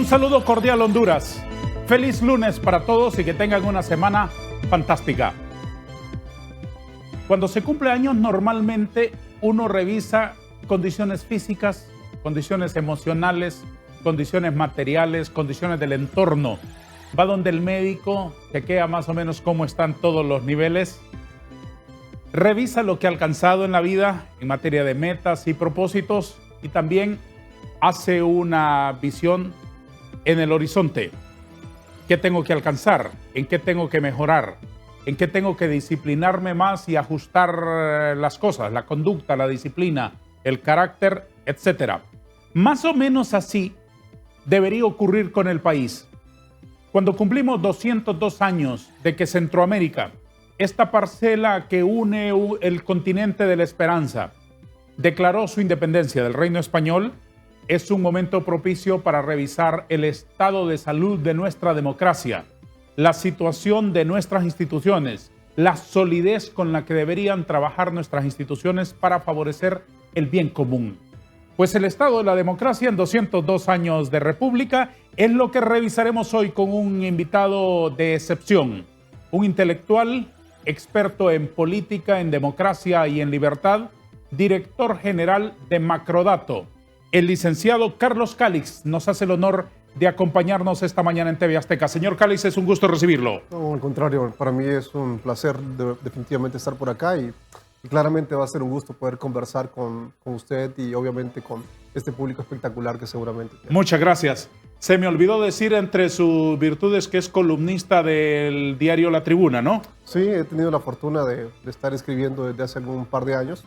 Un saludo cordial, Honduras. Feliz lunes para todos y que tengan una semana fantástica. Cuando se cumple años, normalmente uno revisa condiciones físicas, condiciones emocionales, condiciones materiales, condiciones del entorno. Va donde el médico, chequea más o menos cómo están todos los niveles, revisa lo que ha alcanzado en la vida en materia de metas y propósitos y también hace una visión en el horizonte. ¿Qué tengo que alcanzar? ¿En qué tengo que mejorar? ¿En qué tengo que disciplinarme más y ajustar las cosas, la conducta, la disciplina, el carácter, etcétera? Más o menos así debería ocurrir con el país. Cuando cumplimos 202 años de que Centroamérica, esta parcela que une el continente de la esperanza, declaró su independencia del Reino Español, es un momento propicio para revisar el estado de salud de nuestra democracia, la situación de nuestras instituciones, la solidez con la que deberían trabajar nuestras instituciones para favorecer el bien común. Pues el estado de la democracia en 202 años de república es lo que revisaremos hoy con un invitado de excepción, un intelectual, experto en política, en democracia y en libertad, director general de Macrodato. El licenciado Carlos Calix nos hace el honor de acompañarnos esta mañana en TV Azteca. Señor Calix, es un gusto recibirlo. No, al contrario, para mí es un placer definitivamente estar por acá y claramente va a ser un gusto poder conversar con usted y obviamente con este público espectacular que seguramente tiene. Muchas gracias. Se me olvidó decir entre sus virtudes que es columnista del diario La Tribuna, ¿no? Sí, he tenido la fortuna de estar escribiendo desde hace algún par de años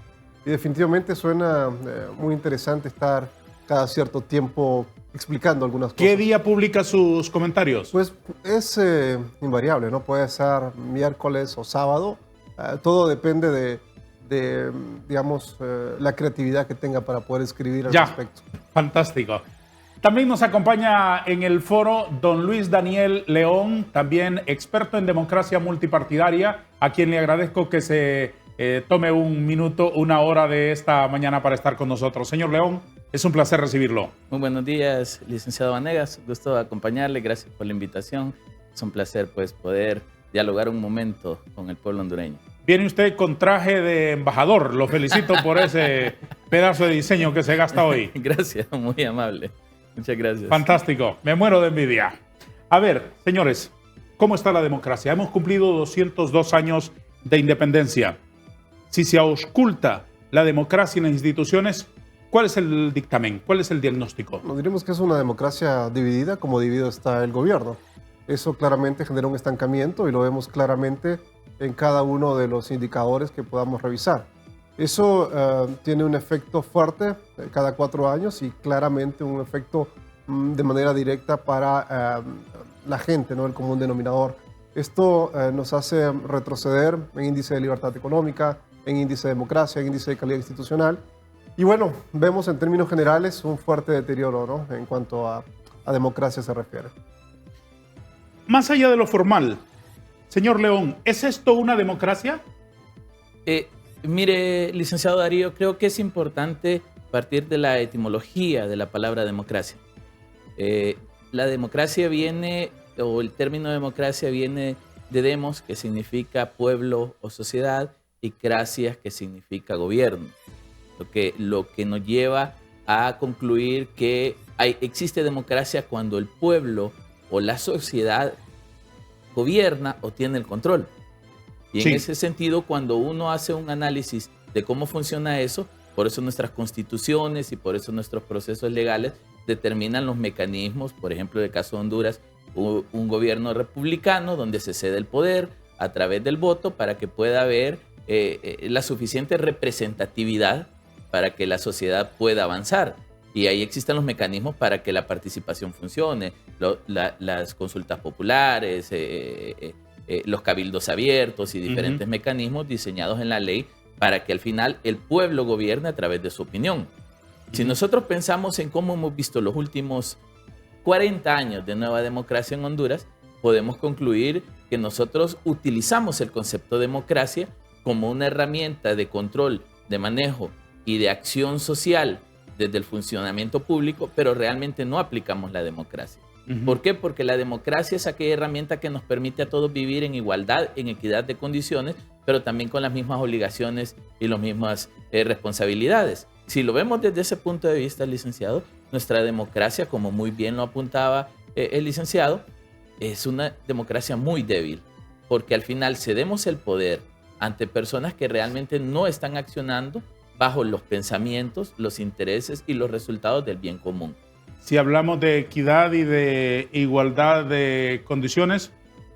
y definitivamente suena muy interesante estar cada cierto tiempo explicando algunas cosas. ¿Qué día publica sus comentarios? Pues es invariable, ¿no? Puede ser miércoles o sábado. Todo depende de digamos, la creatividad que tenga para poder escribir al respecto. Fantástico. También nos acompaña en el foro don Luis Daniel León, también experto en democracia multipartidaria, a quien le agradezco que se tome un minuto, una hora de esta mañana para estar con nosotros. Señor León, es un placer recibirlo. Muy buenos días, licenciado Vanegas. Gusto acompañarle. Gracias por la invitación. Es un placer pues poder dialogar un momento con el pueblo hondureño. Viene usted con traje de embajador. Lo felicito por ese pedazo de diseño que se gasta hoy. Gracias, muy amable. Muchas gracias. Fantástico. Me muero de envidia. A ver, señores, ¿cómo está la democracia? Hemos cumplido 202 años de independencia. Si se ausculta la democracia en las instituciones, ¿cuál es el dictamen? ¿Cuál es el diagnóstico? Nos diríamos que es una democracia dividida, como dividido está el gobierno. Eso claramente genera un estancamiento y lo vemos claramente en cada uno de los indicadores que podamos revisar. Eso tiene un efecto fuerte cada 4 años y claramente un efecto de manera directa para la gente, ¿no? El común denominador. Esto nos hace retroceder en índice de libertad económica, en índice de democracia, en índice de calidad institucional. Y bueno, vemos en términos generales un fuerte deterioro, ¿no? En cuanto a democracia se refiere. Más allá de lo formal, señor León, ¿es esto una democracia? Mire, licenciado Darío, creo que es importante partir de la etimología de la palabra democracia. La democracia viene, o el término democracia viene de demos, que significa pueblo o sociedad, y cracias, que significa gobierno. Lo que nos lleva a concluir que existe democracia cuando el pueblo o la sociedad gobierna o tiene el control. Y en ese sentido, cuando uno hace un análisis de cómo funciona eso, por eso nuestras constituciones y por eso nuestros procesos legales determinan los mecanismos, por ejemplo, en el caso de Honduras, un gobierno republicano donde se cede el poder a través del voto para que pueda haber la suficiente representatividad para que la sociedad pueda avanzar. Y ahí existen los mecanismos para que la participación funcione, las consultas populares, los cabildos abiertos y diferentes mecanismos diseñados en la ley para que al final el pueblo gobierne a través de su opinión. Si nosotros pensamos en cómo hemos visto los últimos 40 años de nueva democracia en Honduras, podemos concluir que nosotros utilizamos el concepto de democracia como una herramienta de control, de manejo y de acción social desde el funcionamiento público, pero realmente no aplicamos la democracia. ¿Por qué? Porque la democracia es aquella herramienta que nos permite a todos vivir en igualdad, en equidad de condiciones, pero también con las mismas obligaciones y las mismas responsabilidades. Si lo vemos desde ese punto de vista, licenciado, nuestra democracia, como muy bien lo apuntaba el licenciado, es una democracia muy débil, porque al final cedemos el poder ante personas que realmente no están accionando bajo los pensamientos, los intereses y los resultados del bien común. Si hablamos de equidad y de igualdad de condiciones,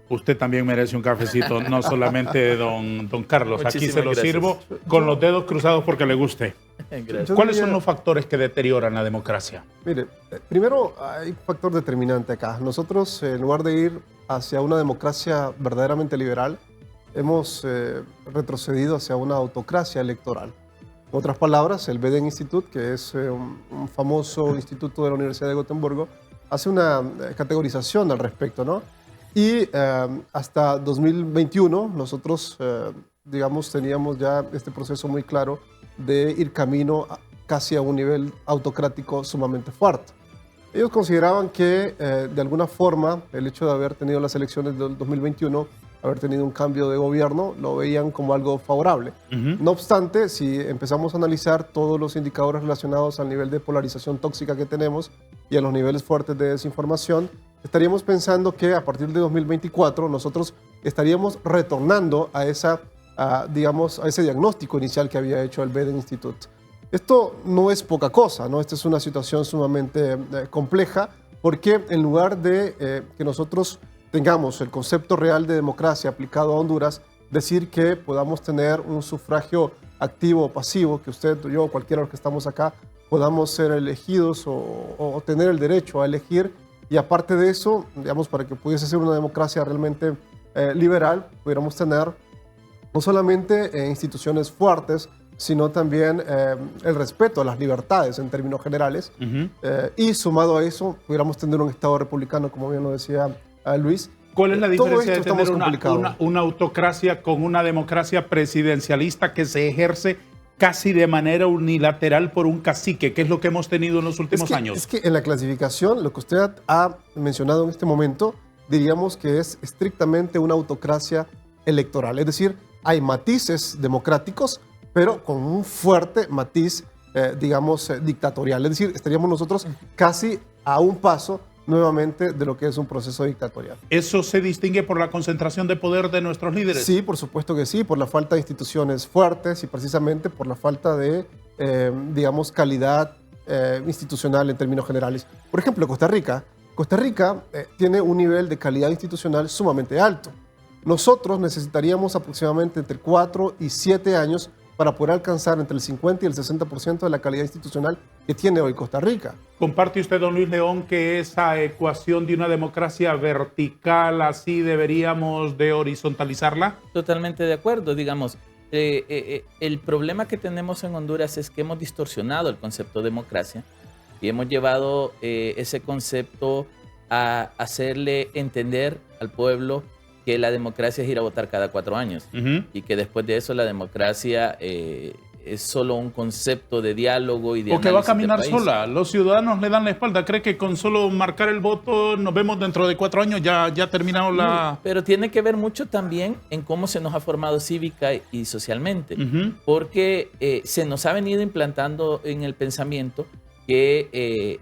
usted también merece un cafecito, no solamente don Carlos. Aquí se lo sirvo con los dedos cruzados porque le guste. ¿Cuáles son los factores que deterioran la democracia? Mire, primero hay un factor determinante acá. Nosotros, en lugar de ir hacia una democracia verdaderamente liberal, hemos retrocedido hacia una autocracia electoral. En otras palabras, el Beden Institute, que es un famoso instituto de la Universidad de Gotemburgo, hace una categorización al respecto, ¿no? Y hasta 2021 nosotros, digamos, teníamos ya este proceso muy claro de ir camino casi a un nivel autocrático sumamente fuerte. Ellos consideraban que, de alguna forma, el hecho de haber tenido las elecciones del 2021, haber tenido un cambio de gobierno, lo veían como algo favorable. No obstante, si empezamos a analizar todos los indicadores relacionados al nivel de polarización tóxica que tenemos y a los niveles fuertes de desinformación, estaríamos pensando que a partir de 2024 nosotros estaríamos retornando a digamos, a ese diagnóstico inicial que había hecho el Beden Institute. Esto no es poca cosa, ¿no? Esta es una situación sumamente compleja, porque en lugar de que nosotros tengamos el concepto real de democracia aplicado a Honduras, decir que podamos tener un sufragio activo o pasivo, que usted, yo, cualquiera de los que estamos acá, podamos ser elegidos o tener el derecho a elegir, y aparte de eso, digamos, para que pudiese ser una democracia realmente liberal, pudiéramos tener no solamente instituciones fuertes, sino también el respeto a las libertades en términos generales. Y sumado a eso, pudiéramos tener un Estado republicano, como bien lo decía Luis. ¿Cuál es la diferencia de tener una autocracia con una democracia presidencialista que se ejerce casi de manera unilateral por un cacique, que es lo que hemos tenido en los últimos años? Es que en la clasificación, lo que usted ha mencionado en este momento, diríamos que es estrictamente una autocracia electoral. Es decir, hay matices democráticos, pero con un fuerte matiz, digamos, dictatorial. Es decir, estaríamos nosotros casi a un paso nuevamente de lo que es un proceso dictatorial. ¿Eso se distingue por la concentración de poder de nuestros líderes? Sí, por supuesto que sí, por la falta de instituciones fuertes y precisamente por la falta de, digamos, calidad institucional en términos generales. Por ejemplo, Costa Rica. Costa Rica tiene un nivel de calidad institucional sumamente alto. Nosotros necesitaríamos aproximadamente entre 4 y 7 años para poder alcanzar entre el 50 y el 60% de la calidad institucional que tiene hoy Costa Rica. ¿Comparte usted, don Luis León, que esa ecuación de una democracia vertical así deberíamos de horizontalizarla? Totalmente de acuerdo, digamos. El problema que tenemos en Honduras es que hemos distorsionado el concepto de democracia y hemos llevado ese concepto a hacerle entender al pueblo que la democracia es ir a votar cada 4 años y que después de eso la democracia es solo un concepto de diálogo y de o que va a caminar sola. Los ciudadanos le dan la espalda. ¿Cree que con solo marcar el voto nos vemos dentro de 4 años ya terminado la...? Pero tiene que ver mucho también en cómo se nos ha formado cívica y socialmente, porque se nos ha venido implantando en el pensamiento que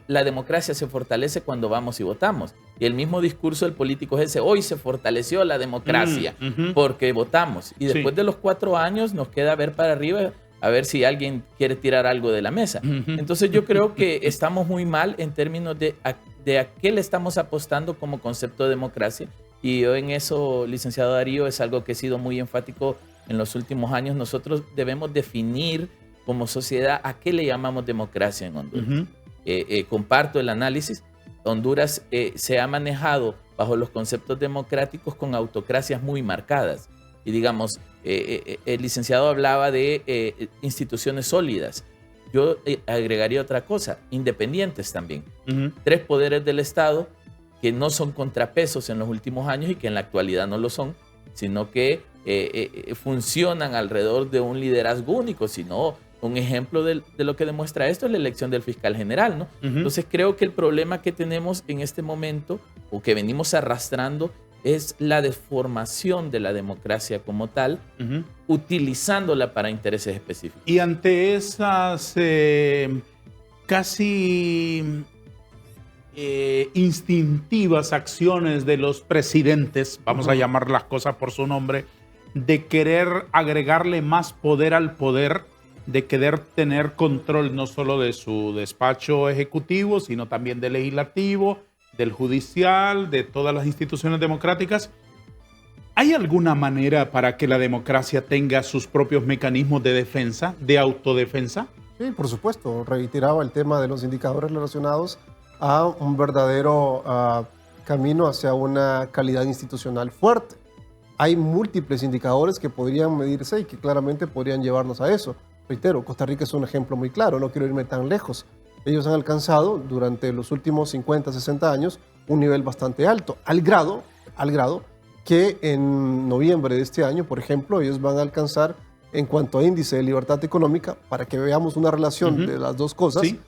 la democracia se fortalece cuando vamos y votamos. Y el mismo discurso del político es ese: hoy se fortaleció la democracia porque votamos. Y después de los 4 años nos queda ver para arriba a ver si alguien quiere tirar algo de la mesa. Entonces yo creo que estamos muy mal en términos de a qué le estamos apostando como concepto de democracia. Y yo en eso, licenciado Darío, es algo que he sido muy enfático en los últimos años. Nosotros debemos definir como sociedad a qué le llamamos democracia en Honduras. Comparto el análisis. Honduras se ha manejado bajo los conceptos democráticos con autocracias muy marcadas. Y digamos, el licenciado hablaba de instituciones sólidas. Yo agregaría otra cosa: independientes también. 3 poderes del Estado que no son contrapesos en los últimos años y que en la actualidad no lo son, sino que funcionan alrededor de un liderazgo único. Si no, Un ejemplo de lo que demuestra esto es la elección del fiscal general, ¿no? Ujú. Entonces creo que el problema que tenemos en este momento, o que venimos arrastrando, es la deformación de la democracia como tal, Ujú. utilizándola para intereses específicos. Y ante esas casi instintivas acciones de los presidentes, vamos a llamar las cosas por su nombre, de querer agregarle más poder al poder, de querer tener control no solo de su despacho ejecutivo, sino también del legislativo, del judicial, de todas las instituciones democráticas. ¿Hay alguna manera para que la democracia tenga sus propios mecanismos de defensa, de autodefensa? Sí, por supuesto. Reiteraba el tema de los indicadores relacionados a un verdadero camino hacia una calidad institucional fuerte. Hay múltiples indicadores que podrían medirse y que claramente podrían llevarnos a eso. Reitero, Costa Rica es un ejemplo muy claro, no quiero irme tan lejos. Ellos han alcanzado durante los últimos 50, 60 años un nivel bastante alto, al grado que en noviembre de este año, por ejemplo, ellos van a alcanzar, en cuanto a índice de libertad económica, para que veamos una relación de las dos cosas, Sí.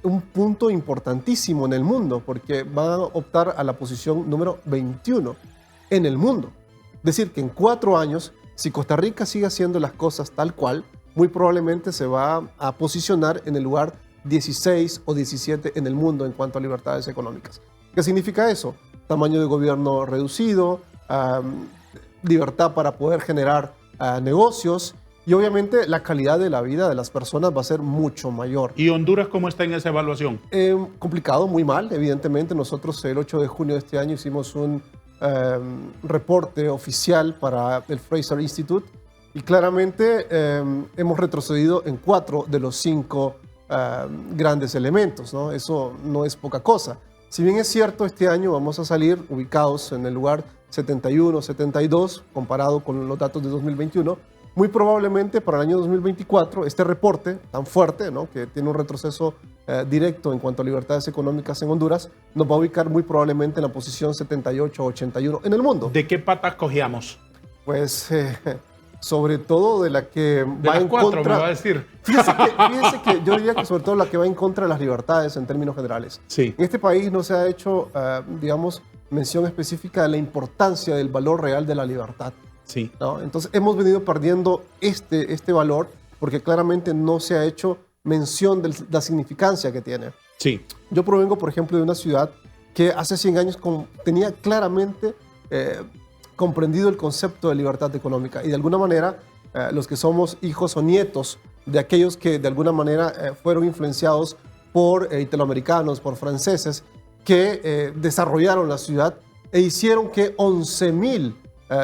un punto importantísimo en el mundo, porque van a optar a la posición número 21 en el mundo. Es decir, que en 4 años, si Costa Rica sigue haciendo las cosas tal cual, muy probablemente se va a posicionar en el lugar 16 o 17 en el mundo en cuanto a libertades económicas. ¿Qué significa eso? Tamaño de gobierno reducido, libertad para poder generar negocios y obviamente la calidad de la vida de las personas va a ser mucho mayor. ¿Y Honduras cómo está en esa evaluación? Complicado, muy mal, evidentemente. Nosotros el 8 de junio de este año hicimos un reporte oficial para el Fraser Institute y claramente hemos retrocedido en 4 de los 5 grandes elementos, ¿no? Eso no es poca cosa. Si bien es cierto, este año vamos a salir ubicados en el lugar 71, 72, comparado con los datos de 2021, muy probablemente para el año 2024, este reporte tan fuerte, ¿no?, que tiene un retroceso directo en cuanto a libertades económicas en Honduras, nos va a ubicar muy probablemente en la posición 78 o 81 en el mundo. ¿De qué patas cogíamos? Pues sobre todo de la que De va las en 4, contra. me va a decir. Fíjese que yo diría que sobre todo la que va en contra de las libertades en términos generales. Sí. En este país no se ha hecho, digamos, mención específica de la importancia del valor real de la libertad, Sí. ¿no? Entonces hemos venido perdiendo este valor porque claramente no se ha hecho mención de la significancia que tiene. Sí. Yo provengo, por ejemplo, de una ciudad que hace 100 años tenía claramente comprendido el concepto de libertad económica y de alguna manera los que somos hijos o nietos de aquellos que de alguna manera fueron influenciados por italoamericanos, por franceses, que desarrollaron la ciudad e hicieron que 11,000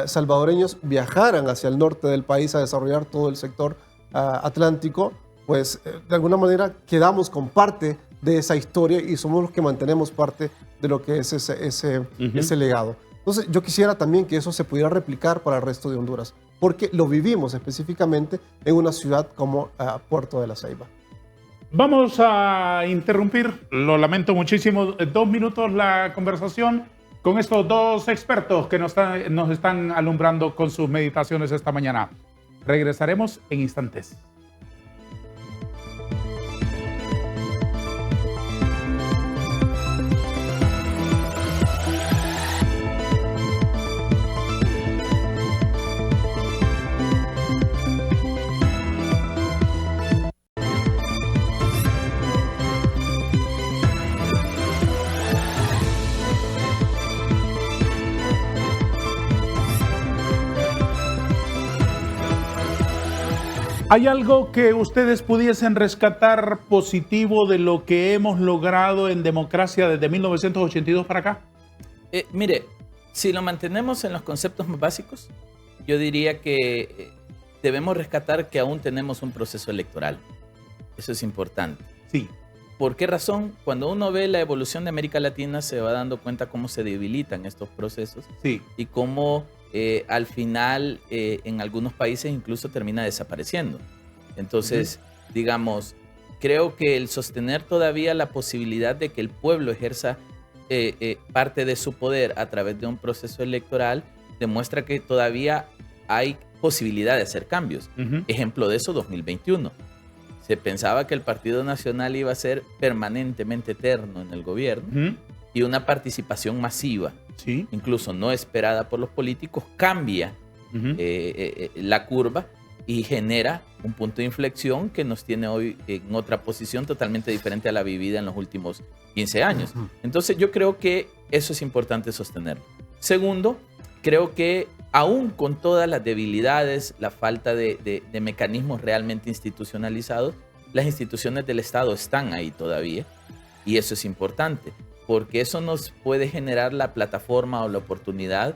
salvadoreños viajaran hacia el norte del país a desarrollar todo el sector atlántico, pues de alguna manera quedamos con parte de esa historia y somos los que mantenemos parte de lo que es ese legado. Entonces yo quisiera también que eso se pudiera replicar para el resto de Honduras, porque lo vivimos específicamente en una ciudad como Puerto de la Ceiba. Vamos a interrumpir, lo lamento muchísimo, 2 minutos la conversación con estos 2 expertos que nos están alumbrando con sus meditaciones esta mañana. Regresaremos en instantes. ¿Hay algo que ustedes pudiesen rescatar positivo de lo que hemos logrado en democracia desde 1982 para acá? Mire, si lo mantenemos en los conceptos más básicos, yo diría que debemos rescatar que aún tenemos un proceso electoral. Eso es importante. Sí. ¿Por qué razón? Cuando uno ve la evolución de América Latina se va dando cuenta cómo se debilitan estos procesos Sí. y cómo al final en algunos países incluso termina desapareciendo. Entonces, digamos, creo que el sostener todavía la posibilidad de que el pueblo ejerza parte de su poder a través de un proceso electoral demuestra que todavía hay posibilidad de hacer cambios. Ejemplo de eso, 2021. Se pensaba que el Partido Nacional iba a ser permanentemente eterno en el gobierno y una participación masiva, Sí. incluso no esperada por los políticos, cambia la curva y genera un punto de inflexión que nos tiene hoy en otra posición totalmente diferente a la vivida en los últimos 15 años. Entonces yo creo que eso es importante sostenerlo. Segundo, creo que aún con todas las debilidades, la falta de mecanismos realmente institucionalizados, las instituciones del Estado están ahí todavía y eso es importante porque eso nos puede generar la plataforma o la oportunidad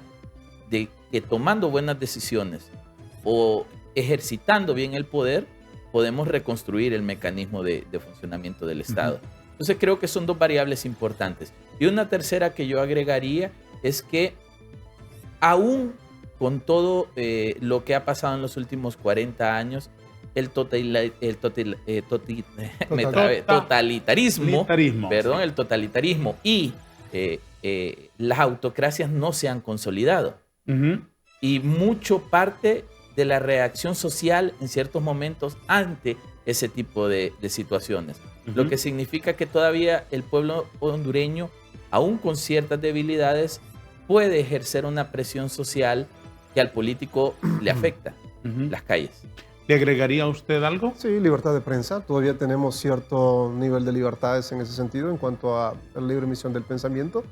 de que tomando buenas decisiones o ejercitando bien el poder, podemos reconstruir el mecanismo de funcionamiento del Estado. Entonces creo que son dos variables importantes. Y una tercera que yo agregaría es que aún con todo lo que ha pasado en los últimos 40 años, el totalitarismo y las autocracias no se han consolidado. Y mucho parte de la reacción social en ciertos momentos ante ese tipo de situaciones. Lo que significa que todavía el pueblo hondureño, aún con ciertas debilidades, puede ejercer una presión social que al político le afecta, las calles. ¿Le agregaría a usted algo? Sí, libertad de prensa. Todavía tenemos cierto nivel de libertades en ese sentido en cuanto a la libre emisión del pensamiento.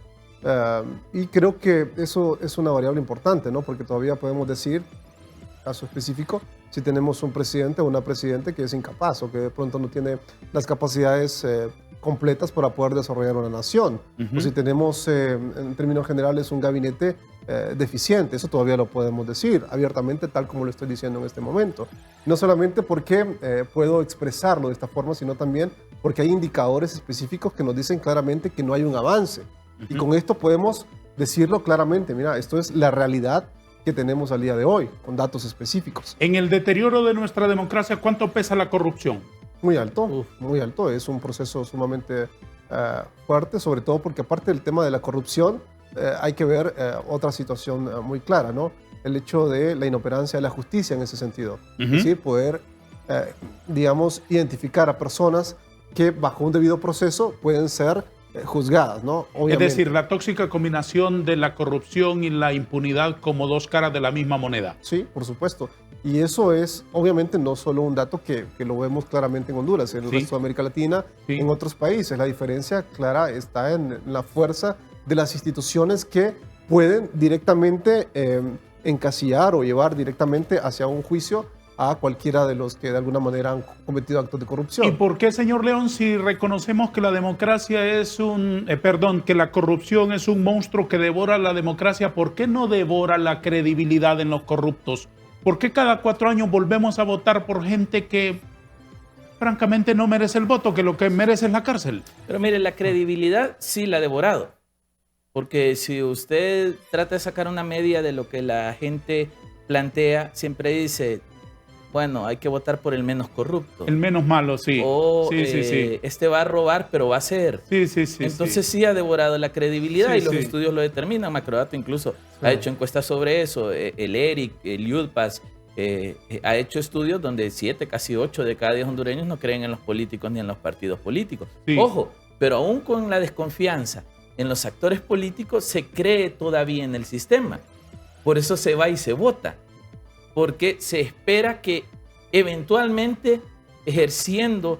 Y creo que eso es una variable importante, ¿no? Porque todavía podemos decir, caso específico, si tenemos un presidente o una presidente que es incapaz o que de pronto no tiene las capacidades completas para poder desarrollar una nación. O si tenemos, en términos generales, un gabinete deficiente. Eso todavía lo podemos decir abiertamente, tal como lo estoy diciendo en este momento. No solamente porque puedo expresarlo de esta forma, sino también porque hay indicadores específicos que nos dicen claramente que no hay un avance. Y con esto podemos decirlo claramente. Mira, esto es la realidad que tenemos al día de hoy, con datos específicos. En el deterioro de nuestra democracia, ¿cuánto pesa la corrupción? Muy alto, muy alto. Es un proceso sumamente fuerte, sobre todo porque aparte del tema de la corrupción, hay que ver otra situación muy clara, ¿no? El hecho de la inoperancia de la justicia en ese sentido. Es decir, poder, digamos, identificar a personas que bajo un debido proceso pueden ser juzgadas, ¿no? Obviamente. Es decir, la tóxica combinación de la corrupción y la impunidad como dos caras de la misma moneda. Sí, por supuesto. Y eso es, obviamente, no solo un dato que lo vemos claramente en Honduras, en el resto de América Latina, en otros países. La diferencia clara está en la fuerza de las instituciones que pueden directamente encasillar o llevar directamente hacia un juicio a cualquiera de los que de alguna manera han cometido actos de corrupción. ¿Y por qué, señor León, si reconocemos que la democracia es que la corrupción es un monstruo que devora la democracia, ¿por qué no devora la credibilidad en los corruptos? ¿Por qué cada 4 años volvemos a votar por gente que francamente no merece el voto, que lo que merece es la cárcel? Pero mire, la credibilidad sí la ha devorado. Porque si usted trata de sacar una media de lo que la gente plantea, siempre dice, bueno, hay que votar por el menos corrupto. El menos malo, sí. O sí. este va a robar, pero va a ser. Sí. Entonces sí ha devorado la credibilidad y los sí. estudios lo determinan. Macrodato incluso ha hecho encuestas sobre eso. El ERIC, el UDPAS, ha hecho estudios donde 7, casi 8 de cada 10 hondureños no creen en los políticos ni en los partidos políticos. Sí. Ojo, pero aún con la desconfianza en los actores políticos se cree todavía en el sistema. Por eso se va y se vota. Porque se espera que eventualmente ejerciendo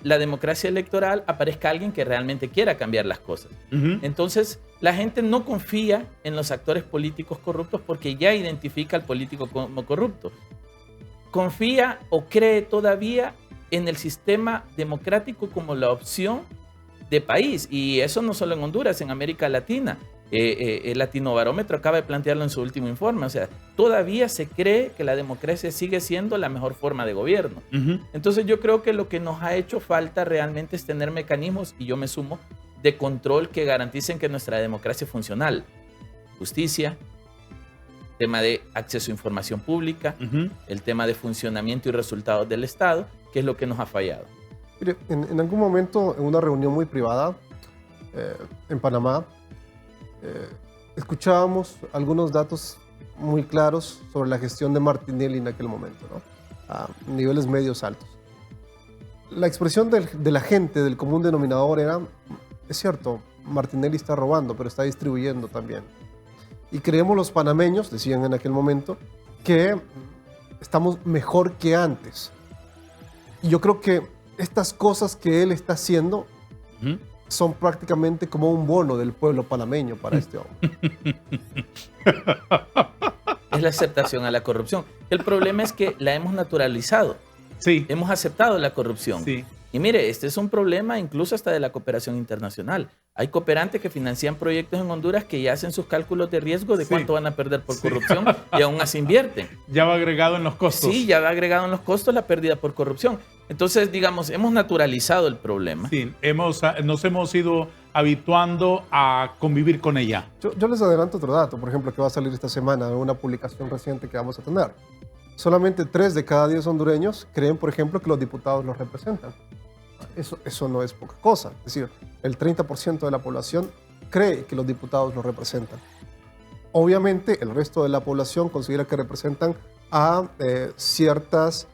la democracia electoral aparezca alguien que realmente quiera cambiar las cosas. Entonces la gente no confía en los actores políticos corruptos porque ya identifica al político como corrupto. Confía o cree todavía en el sistema democrático como la opción de país, y eso no solo en Honduras, en América Latina. El Latinobarómetro acaba de plantearlo en su último informe. O sea, todavía se cree que la democracia sigue siendo la mejor forma de gobierno. Entonces yo creo que lo que nos ha hecho falta realmente es tener mecanismos, y yo me sumo, de control que garanticen que nuestra democracia es funcional. Justicia, tema de acceso a información pública, el tema de funcionamiento y resultados del Estado, que es lo que nos ha fallado. Mire, en algún momento, en una reunión muy privada en Panamá, escuchábamos algunos datos muy claros sobre la gestión de Martinelli en aquel momento, ¿no? A niveles medios altos. la expresión de la gente, del común denominador era, es cierto, Martinelli está robando, pero está distribuyendo también. Y creemos los panameños, decían en aquel momento, que estamos mejor que antes. Y yo creo que estas cosas que él está haciendo son prácticamente como un bono del pueblo panameño para este hombre. Es la aceptación a la corrupción. El problema es que la hemos naturalizado. Sí. Hemos aceptado la corrupción. Sí. Y mire, este es un problema incluso hasta de la cooperación internacional. Hay cooperantes que financian proyectos en Honduras que ya hacen sus cálculos de riesgo de cuánto van a perder por corrupción y aún así invierten. Ya va agregado en los costos. Sí, ya va agregado en los costos la pérdida por corrupción. Entonces, digamos, hemos naturalizado el problema. Sí, nos hemos ido habituando a convivir con ella. Yo les adelanto otro dato, por ejemplo, que va a salir esta semana en una publicación reciente que vamos a tener. Solamente 3 de cada 10 hondureños creen, por ejemplo, que los diputados los representan. Eso no es poca cosa. Es decir, el 30% de la población cree que los diputados los representan. Obviamente, el resto de la población considera que representan a ciertas,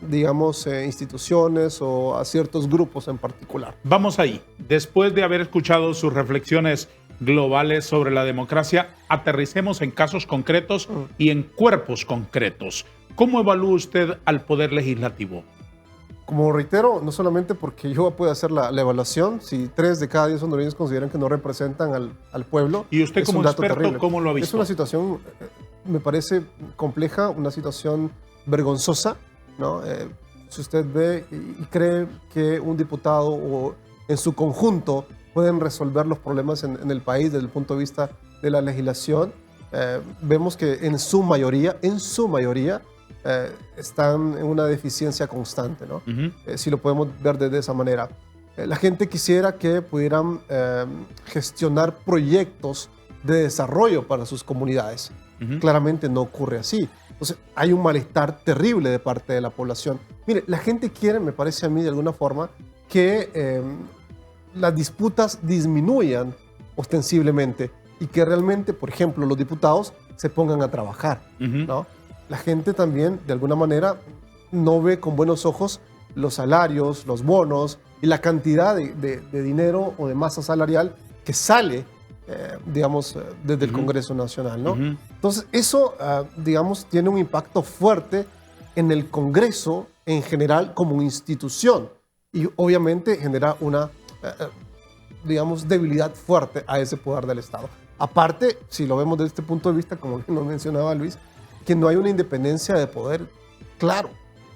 digamos, instituciones o a ciertos grupos en particular. Vamos ahí. Después de haber escuchado sus reflexiones globales sobre la democracia, aterricemos en casos concretos y en cuerpos concretos. ¿Cómo evalúa usted al Poder Legislativo? Como reitero, no solamente porque yo pueda hacer la evaluación, si 3 de cada 10 hondureños consideran que no representan al pueblo. Y usted como experto, ¿cómo lo ha visto? Es una situación, me parece compleja, una situación vergonzosa, ¿no? Si usted ve y cree que un diputado o en su conjunto pueden resolver los problemas en el país desde el punto de vista de la legislación, vemos que en su mayoría, están en una deficiencia constante, ¿no? Si lo podemos ver de esa manera. La gente quisiera que pudieran gestionar proyectos de desarrollo para sus comunidades. Claramente no ocurre así. Entonces, hay un malestar terrible de parte de la población. Mire, la gente quiere, me parece a mí de alguna forma, que las disputas disminuyan ostensiblemente y que realmente, por ejemplo, los diputados se pongan a trabajar, ¿no? La gente también, de alguna manera, no ve con buenos ojos los salarios, los bonos y la cantidad de dinero o de masa salarial que sale, digamos, desde el Congreso Nacional, ¿no? Entonces, eso, digamos, tiene un impacto fuerte en el Congreso en general como institución y obviamente genera una, digamos, debilidad fuerte a ese poder del Estado. Aparte, si lo vemos desde este punto de vista, como nos mencionaba Luis, que no hay una independencia de poder claro.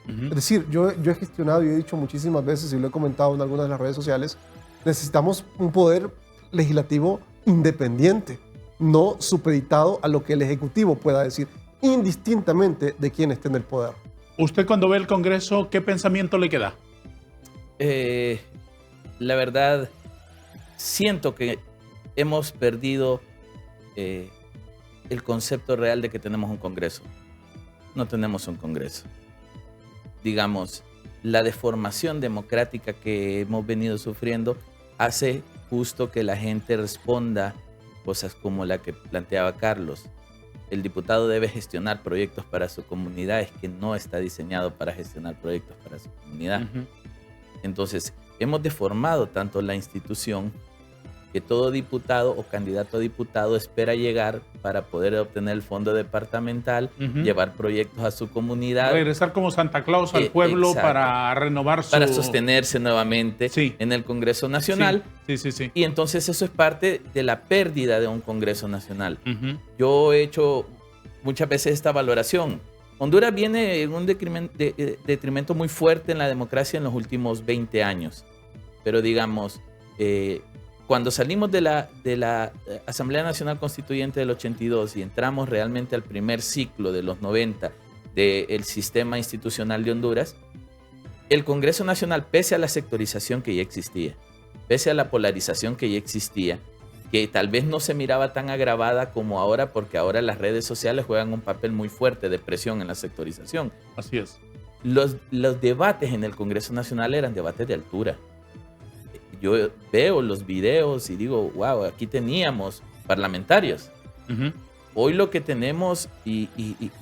Es decir, yo he gestionado y he dicho muchísimas veces, y lo he comentado en algunas de las redes sociales, necesitamos un poder legislativo independiente, no supeditado a lo que el Ejecutivo pueda decir, indistintamente de quién esté en el poder. ¿Usted cuando ve el Congreso, qué pensamiento le queda? La verdad, siento que hemos perdido el concepto real de que tenemos un Congreso. No tenemos un Congreso. Digamos, la deformación democrática que hemos venido sufriendo hace justo que la gente responda cosas como la que planteaba Carlos. El diputado debe gestionar proyectos para su comunidad, es que no está diseñado para gestionar proyectos para su comunidad. Entonces, hemos deformado tanto la institución que todo diputado o candidato a diputado espera llegar para poder obtener el fondo departamental, llevar proyectos a su comunidad. Regresar como Santa Claus al pueblo para renovar su... Para sostenerse nuevamente en el Congreso Nacional. Sí. Y entonces eso es parte de la pérdida de un Congreso Nacional. Yo he hecho muchas veces esta valoración. Honduras viene en un detrimento muy fuerte en la democracia en los últimos 20 años. Pero digamos... cuando salimos de la Asamblea Nacional Constituyente del 82 y entramos realmente al primer ciclo de los 90 del sistema institucional de Honduras, el Congreso Nacional, pese a la sectorización que ya existía, pese a la polarización que ya existía, que tal vez no se miraba tan agravada como ahora, porque ahora las redes sociales juegan un papel muy fuerte de presión en la sectorización. Así es. Los debates en el Congreso Nacional eran debates de altura. Yo veo los videos y digo, wow, aquí teníamos parlamentarios. Hoy lo que tenemos, y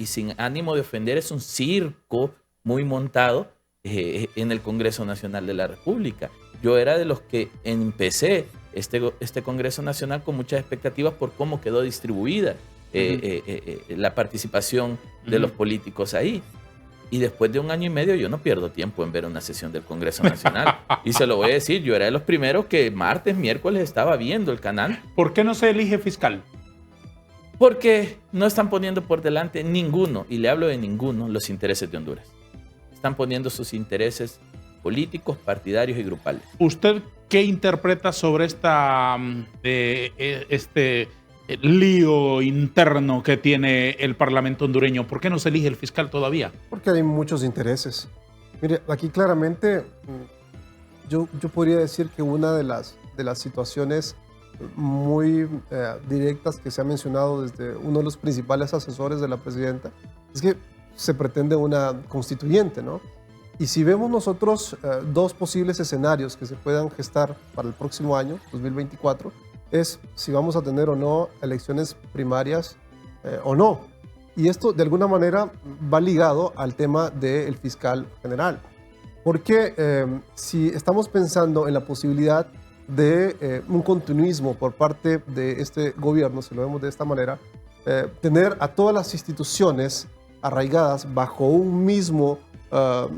sin ánimo de ofender, es un circo muy montado en el Congreso Nacional de la República. Yo era de los que empecé este Congreso Nacional con muchas expectativas por cómo quedó distribuida la participación de los políticos ahí. Y después de 1 año y medio yo no pierdo tiempo en ver una sesión del Congreso Nacional. Y se lo voy a decir, yo era de los primeros que martes, miércoles estaba viendo el canal. ¿Por qué no se elige fiscal? Porque no están poniendo por delante ninguno, y le hablo de ninguno, los intereses de Honduras. Están poniendo sus intereses políticos, partidarios y grupales. ¿Usted qué interpreta sobre este lío interno que tiene el Parlamento hondureño? ¿Por qué no se elige el fiscal todavía? Porque hay muchos intereses. Mire, aquí claramente yo podría decir que una de las situaciones muy directas que se ha mencionado desde uno de los principales asesores de la presidenta es que se pretende una constituyente, ¿no? Y si vemos nosotros dos posibles escenarios que se puedan gestar para el próximo año, 2024, es si vamos a tener o no elecciones primarias o no. Y esto de alguna manera va ligado al tema del fiscal general. Porque si estamos pensando en la posibilidad de un continuismo por parte de este gobierno, si lo vemos de esta manera, tener a todas las instituciones arraigadas bajo un mismo,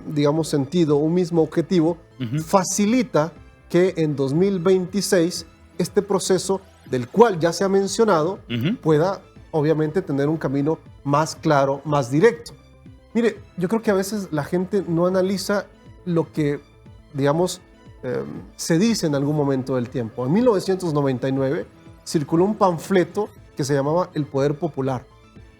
digamos, sentido, un mismo objetivo, facilita que en 2026 este proceso, del cual ya se ha mencionado, pueda obviamente tener un camino más claro, más directo. Mire, yo creo que a veces la gente no analiza lo que, digamos, se dice en algún momento del tiempo. En 1999 circuló un panfleto que se llamaba El Poder Popular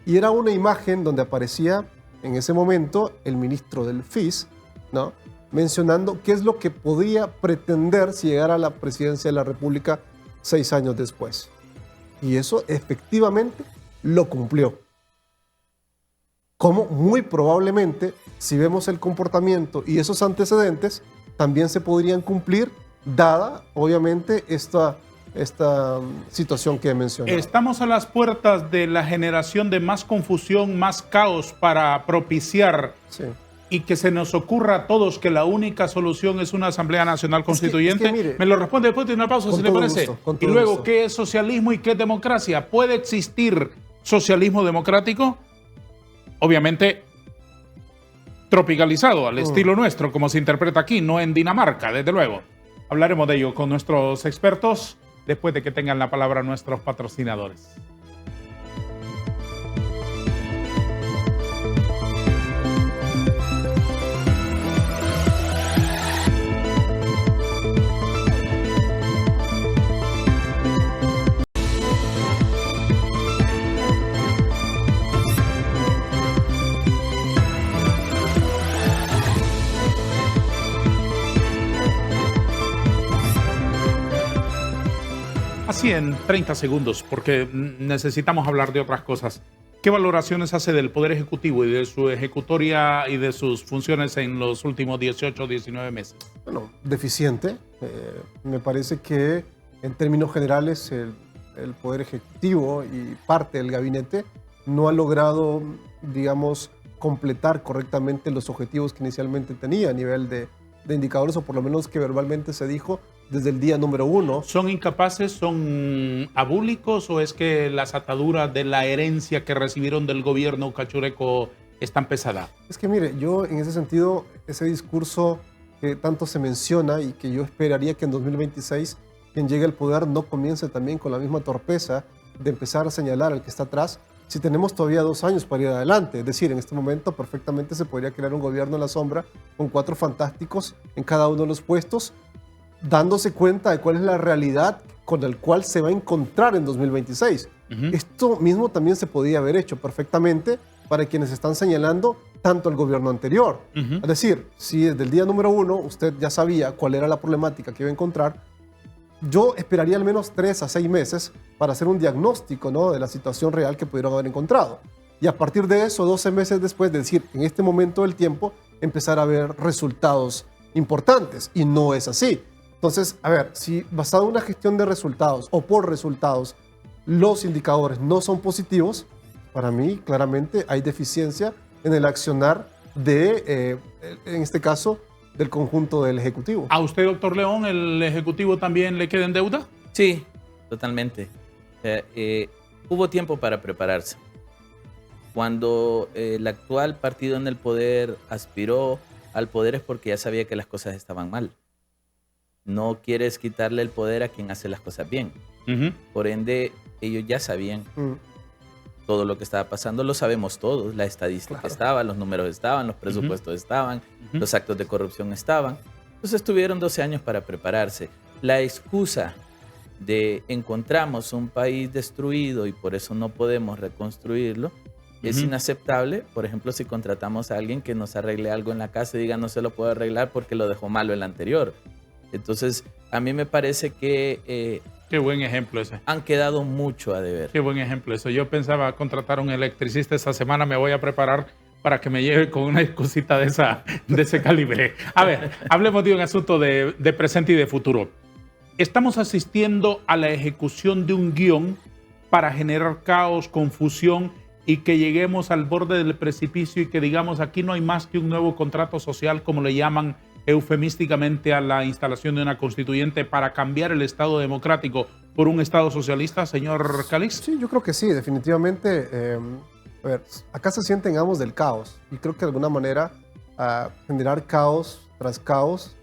y era una imagen donde aparecía en ese momento el ministro del FIS, ¿no?, mencionando qué es lo que podría pretender si llegara a la presidencia de la República 6 años después. Y eso efectivamente lo cumplió. Como muy probablemente, si vemos el comportamiento y esos antecedentes, también se podrían cumplir, dada, obviamente, esta situación que he mencionado. Estamos a las puertas de la generación de más confusión, más caos para propiciar y que se nos ocurra a todos que la única solución es una Asamblea Nacional Constituyente. Es que mire, me lo responde después de una pausa, si le parece. Gusto, y luego, gusto. ¿qué es socialismo y qué es democracia? ¿Puede existir socialismo democrático? Obviamente tropicalizado al estilo nuestro, como se interpreta aquí, no en Dinamarca, desde luego. Hablaremos de ello con nuestros expertos después de que tengan la palabra nuestros patrocinadores. Así en 30 segundos, porque necesitamos hablar de otras cosas. ¿Qué valoraciones hace del Poder Ejecutivo y de su ejecutoria y de sus funciones en los últimos 18 o 19 meses? Bueno, deficiente. Me parece que en términos generales el Poder Ejecutivo y parte del gabinete no ha logrado, digamos, completar correctamente los objetivos que inicialmente tenía a nivel de indicadores, o por lo menos que verbalmente se dijo desde el día número 1. ¿Son incapaces, son abúlicos o es que las ataduras de la herencia que recibieron del gobierno cachureco están pesadas? Es que mire, yo en ese sentido, ese discurso que tanto se menciona y que yo esperaría que en 2026 quien llegue al poder no comience también con la misma torpeza de empezar a señalar al que está atrás, si tenemos todavía 2 años para ir adelante. Es decir, en este momento perfectamente se podría crear un gobierno en la sombra con 4 fantásticos en cada uno de los puestos, dándose cuenta de cuál es la realidad con la cual se va a encontrar en 2026. Esto mismo también se podía haber hecho perfectamente para quienes están señalando tanto el gobierno anterior. Es decir, si desde el día número 1 usted ya sabía cuál era la problemática que iba a encontrar, yo esperaría al menos 3 a 6 meses para hacer un diagnóstico, ¿no?, de la situación real que pudieron haber encontrado. Y a partir de eso, 12 meses después, de decir, en este momento del tiempo, empezar a ver resultados importantes. Y no es así. Entonces, a ver, si basado en una gestión de resultados o por resultados, los indicadores no son positivos, para mí claramente hay deficiencia en el accionar en este caso, del conjunto del Ejecutivo. ¿A usted, doctor León, el Ejecutivo también le queda en deuda? Sí, totalmente. O sea, hubo tiempo para prepararse. Cuando el actual partido en el poder aspiró al poder es porque ya sabía que las cosas estaban mal. No quieres quitarle el poder a quien hace las cosas bien. Por ende, ellos ya sabían todo lo que estaba pasando, lo sabemos todos. La estadística estaba, los números estaban, los presupuestos estaban, los actos de corrupción estaban. Entonces tuvieron 12 años para prepararse. La excusa de encontramos un país destruido y por eso no podemos reconstruirlo es inaceptable. Por ejemplo, si contratamos a alguien que nos arregle algo en la casa y diga no se lo puedo arreglar porque lo dejó malo el anterior. Entonces, a mí me parece que Qué buen ejemplo ese. han quedado mucho a deber. Qué buen ejemplo eso. Yo pensaba contratar a un electricista esta semana, me voy a preparar para que me lleve con una excusita de ese calibre. A ver, hablemos de un asunto de presente y de futuro. Estamos asistiendo a la ejecución de un guión para generar caos, confusión y que lleguemos al borde del precipicio y que digamos aquí no hay más que un nuevo contrato social, como le llaman eufemísticamente a la instalación de una constituyente para cambiar el Estado democrático por un Estado socialista, señor Calix. Sí, yo creo que sí, definitivamente. A ver, acá se sienten amos del caos y creo que de alguna manera generar caos tras caos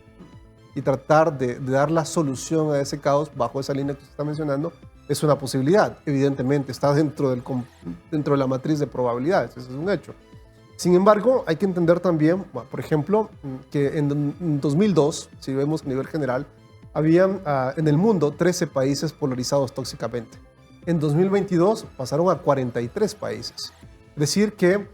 y tratar de dar la solución a ese caos bajo esa línea que usted está mencionando es una posibilidad. Evidentemente está dentro de la matriz de probabilidades, eso es un hecho. Sin embargo, hay que entender también, por ejemplo, que en 2002, si vemos a nivel general, habían en el mundo 13 países polarizados tóxicamente. En 2022 pasaron a 43 países. Es decir, que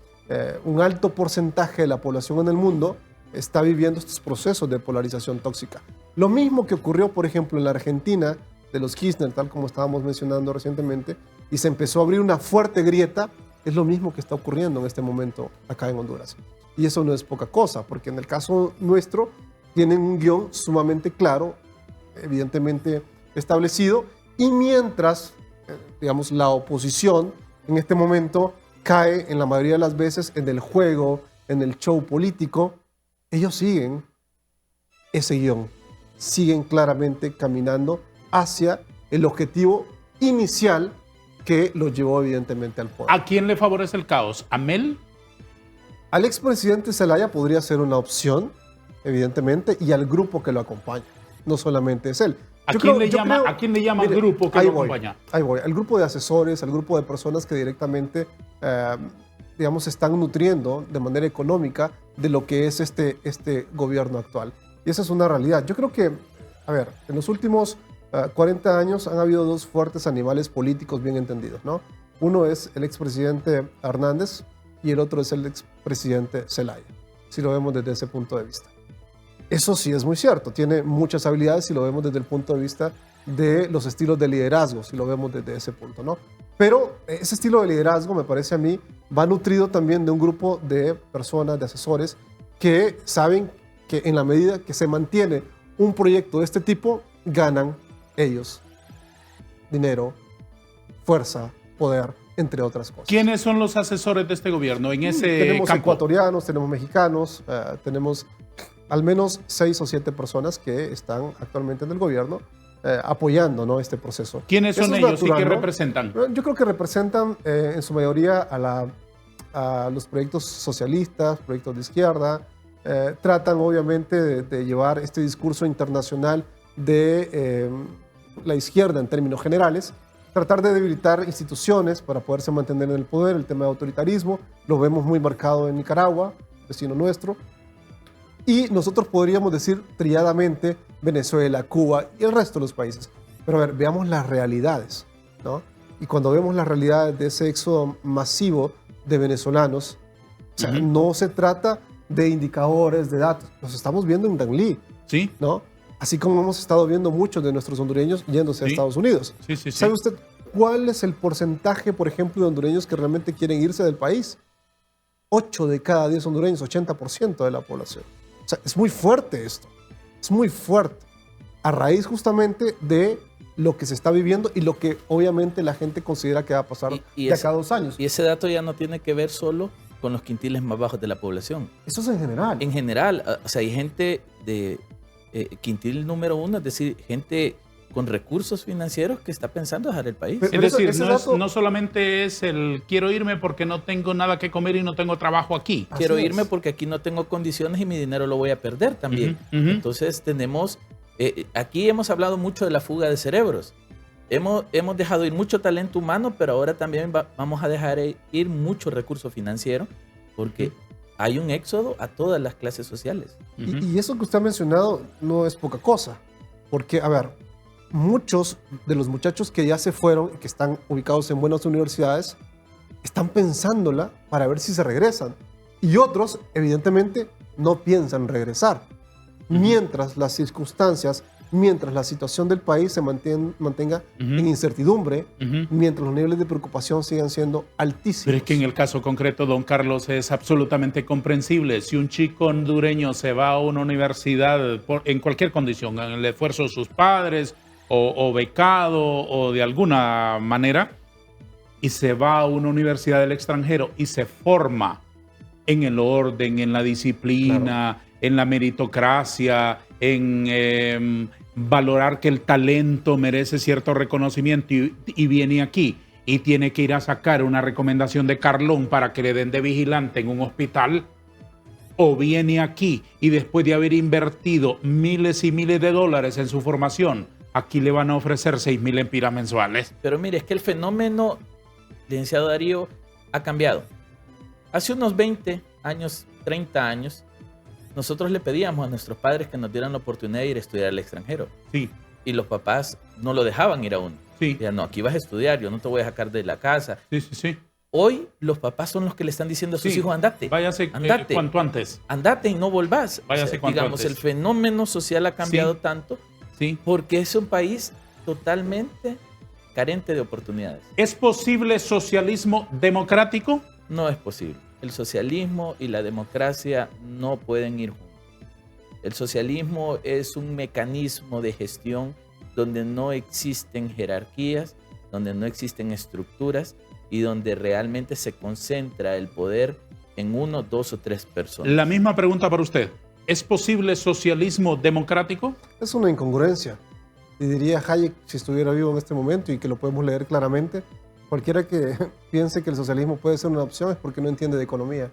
un alto porcentaje de la población en el mundo está viviendo estos procesos de polarización tóxica. Lo mismo que ocurrió, por ejemplo, en la Argentina de los Kirchner, tal como estábamos mencionando recientemente, y se empezó a abrir una fuerte grieta. Es lo mismo que está ocurriendo en este momento acá en Honduras. Y eso no es poca cosa, porque en el caso nuestro tienen un guión sumamente claro, evidentemente establecido, y mientras, digamos, la oposición en este momento cae en la mayoría de las veces en el juego, en el show político, ellos siguen ese guión, siguen claramente caminando hacia el objetivo inicial que lo llevó evidentemente al poder. ¿A quién le favorece el caos? ¿A Mel? Al expresidente Zelaya podría ser una opción, evidentemente, y al grupo que lo acompaña. No solamente es él. ¿A quién le llama mire, el grupo que lo acompaña? Ahí voy. Al grupo de asesores, al grupo de personas que directamente, digamos, están nutriendo de manera económica de lo que es este gobierno actual. Y esa es una realidad. Yo creo que, a ver, en los últimos 40 años han habido dos fuertes animales políticos bien entendidos, ¿no? Uno es el expresidente Hernández y el otro es el expresidente Zelaya, si lo vemos desde ese punto de vista. Eso sí es muy cierto, tiene muchas habilidades si lo vemos desde el punto de vista de los estilos de liderazgo, si lo vemos desde ese punto, ¿no? Pero ese estilo de liderazgo, me parece a mí, va nutrido también de un grupo de personas, de asesores, que saben que en la medida que se mantiene un proyecto de este tipo, ganan ellos dinero, fuerza, poder, entre otras cosas. ¿Quiénes son los asesores de este gobierno en ese tenemos campo? Ecuatorianos, tenemos mexicanos, tenemos al menos 6 o 7 personas que están actualmente en el gobierno apoyando, ¿no?, este proceso. ¿Quiénes son ellos natural, y qué ¿no? representan? Yo creo que representan en su mayoría a los proyectos socialistas, proyectos de izquierda. Tratan obviamente de llevar este discurso internacional de la izquierda en términos generales, tratar de debilitar instituciones para poderse mantener en el poder. El tema de autoritarismo lo vemos muy marcado en Nicaragua, vecino nuestro, y nosotros podríamos decir trilladamente Venezuela, Cuba y el resto de los países. Pero a ver, veamos las realidades, ¿no? Y cuando vemos las realidades de ese éxodo masivo de venezolanos, o sea, no se trata de indicadores, de datos, los estamos viendo en Danlí, Sí. ¿no? Así como hemos estado viendo muchos de nuestros hondureños yéndose a Estados Unidos. Sí. ¿Sabe usted cuál es el porcentaje, por ejemplo, de hondureños que realmente quieren irse del país? 8 de cada 10 hondureños, 80% de la población. O sea, es muy fuerte esto. Es muy fuerte. A raíz justamente de lo que se está viviendo y lo que obviamente la gente considera que va a pasar de acá a 2 años. Y ese dato ya no tiene que ver solo con los quintiles más bajos de la población. Eso es en general. En general, o sea, hay gente de quintil número 1, es decir, gente con recursos financieros que está pensando dejar el país. Pero Es decir, ese dato- no solamente es el quiero irme porque no tengo nada que comer y no tengo trabajo aquí. Así Quiero es. irme porque aquí no tengo condiciones y mi dinero lo voy a perder también. Ujú, ujú. Entonces tenemos, aquí hemos hablado mucho de la fuga de cerebros. Hemos dejado ir mucho talento humano, pero ahora también vamos a dejar ir mucho recurso financiero porque hay un éxodo a todas las clases sociales. Y eso que usted ha mencionado no es poca cosa, porque, a ver, muchos de los muchachos que ya se fueron y que están ubicados en buenas universidades están pensándola para ver si se regresan. Y otros, evidentemente, no piensan regresar. Mientras las circunstancias, mientras la situación del país se mantenga en incertidumbre, Ujú. mientras los niveles de preocupación sigan siendo altísimos. Pero es que en el caso concreto, don Carlos, es absolutamente comprensible. Si un chico hondureño se va a una universidad en cualquier condición, en el esfuerzo de sus padres o becado o de alguna manera, y se va a una universidad del extranjero y se forma en el orden, en la disciplina, en la meritocracia, en valorar que el talento merece cierto reconocimiento y viene aquí y tiene que ir a sacar una recomendación de Carlón para que le den de vigilante en un hospital, o viene aquí y después de haber invertido miles y miles de dólares en su formación, aquí le van a ofrecer 6,000 empiras mensuales. Pero mire, es que el fenómeno, licenciado Darío, ha cambiado. Hace unos 20 años, 30 años, nosotros le pedíamos a nuestros padres que nos dieran la oportunidad de ir a estudiar al extranjero. Sí, Y los papás no lo dejaban ir a uno. sí, Decían, no, aquí vas a estudiar, yo no te voy a sacar de la casa. sí, sí, sí. Hoy los papás son los que le están diciendo a sus Sí. hijos, andate. Váyase andate. cuanto antes. Andate y no volvás. Váyase cuanto digamos, antes. el fenómeno social ha cambiado Sí. tanto Sí. porque es un país totalmente carente de oportunidades. ¿Es posible socialismo democrático? No es posible. El socialismo y la democracia no pueden ir juntos. El socialismo es un mecanismo de gestión donde no existen jerarquías, donde no existen estructuras y donde realmente se concentra el poder en 1, 2 o 3 personas. La misma pregunta para usted. ¿Es posible socialismo democrático? Es una incongruencia. Y diría Hayek, si estuviera vivo en este momento y que lo podemos leer claramente, cualquiera que piense que el socialismo puede ser una opción es porque no entiende de economía.